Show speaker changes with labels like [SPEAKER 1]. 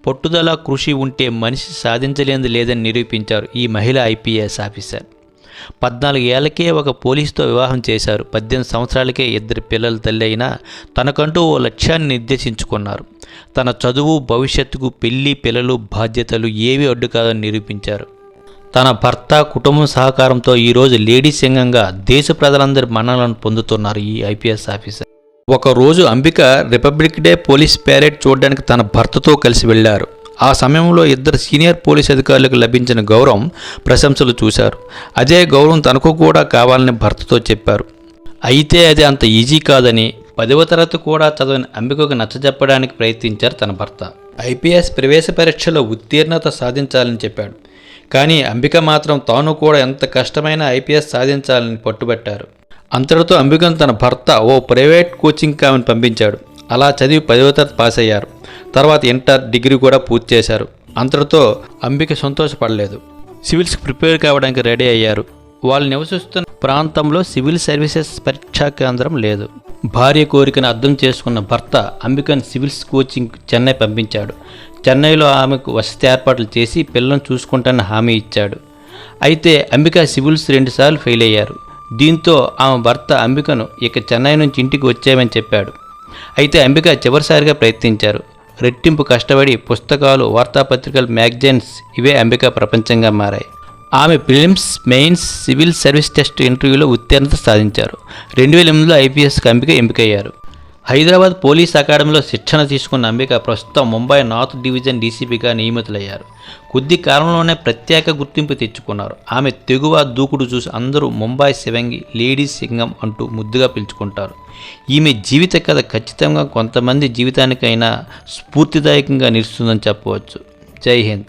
[SPEAKER 1] పట్టుదల, కృషి ఉంటే మనిషి సాధించలేనిది లేదని నిరూపించారు ఈ మహిళా ఐపీఎస్ ఆఫీసర్. 14 ఏళ్లకే ఒక పోలీసుతో వివాహం చేశారు. 18 సంవత్సరాలకే 2 పిల్లల తల్లి అయినా తనకంటూ ఓ లక్ష్యాన్ని నిర్దేశించుకున్నారు. తన చదువు, భవిష్యత్తుకు పెళ్లి, పిల్లలు, బాధ్యతలు ఏవి అడ్డు కాదని నిరూపించారు. తన భర్త, కుటుంబం సహకారంతో ఈరోజు లేడీ సింగంగా దేశ ప్రజలందరి మన్ననలను పొందుతున్నారు ఈ ఐపీఎస్ ఆఫీసర్. ఒకరోజు Ambika republic day police parade చూడడానికి తన భర్తతో కలిసి వెళ్లారు. ఆ సమయంలో 2 సీనియర్ పోలీస్ అధికారులకు లభించిన గౌరవం, ప్రశంసలు చూశారు. అదే గౌరవం తనకు కూడా కావాలని భర్తతో చెప్పారు. అయితే అది అంత ఈజీ కాదని 10వ తరగతి కూడా చదవని అంబికకు నచ్చజెప్పడానికి ప్రయత్నించారు తన భర్త. ఐపీఎస్ ప్రవేశ పరీక్షలో ఉత్తీర్ణత సాధించాలని చెప్పాడు. కానీ అంబిక మాత్రం తాను కూడా ఎంత కష్టమైన ఐపీఎస్ సాధించాలని పట్టుబట్టారు. అంతటితో అంబికను తన భర్త ఓ ప్రైవేట్ కోచింగ్ ఆమెను పంపించాడు. అలా చదివి 10వ తరగతి పాస్ అయ్యారు. తర్వాత ఇంటర్, డిగ్రీ కూడా పూర్తి చేశారు. అంతటితో అంబిక సంతోషపడలేదు. సివిల్స్కి ప్రిపేర్ కావడానికి రెడీ అయ్యారు. వాళ్ళు నివసిస్తున్న ప్రాంతంలో సివిల్ సర్వీసెస్ పరీక్షా కేంద్రం లేదు. భార్య కోరికను అర్థం చేసుకున్న భర్త అంబికను సివిల్స్ కోచింగ్ చెన్నై పంపించాడు. చెన్నైలో ఆమెకు వసతి ఏర్పాట్లు చేసి పిల్లలను చూసుకుంటానని హామీ ఇచ్చాడు. అయితే అంబిక సివిల్స్ 2 సార్లు ఫెయిల్ అయ్యారు. దీంతో ఆమె భర్త అంబికను ఇక చెన్నై నుంచి ఇంటికి వచ్చేయమని చెప్పాడు. అయితే అంబిక చివరిసారిగా ప్రయత్నించారు. రెట్టింపు కష్టపడి పుస్తకాలు, వార్తాపత్రికలు, మ్యాగజైన్స్ ఇవే అంబిక ప్రపంచంగా మారాయి. ఆమె prelims, mains, civil service test ఇంటర్వ్యూలో ఉత్తీర్ణత సాధించారు. 2008లో ఐపీఎస్కి అంబిక ఎంపికయ్యారు. హైదరాబాద్ పోలీస్ అకాడమీలో శిక్షణ తీసుకున్న అంబిక ప్రస్తుతం ముంబై నార్త్ డివిజన్ డీసీపీగా నియమితులయ్యారు. కొద్ది కాలంలోనే ప్రత్యేక గుర్తింపు తెచ్చుకున్నారు. ఆమె తెగువ, దూకుడు చూసి అందరూ ముంబై శివంగి, లేడీ సింగం అంటూ ముద్దుగా పిలుచుకుంటారు. ఈమె జీవిత కథ ఖచ్చితంగా కొంతమంది జీవితానికైనా స్ఫూర్తిదాయకంగా నిలుస్తుందని చెప్పవచ్చు. జై హింద్.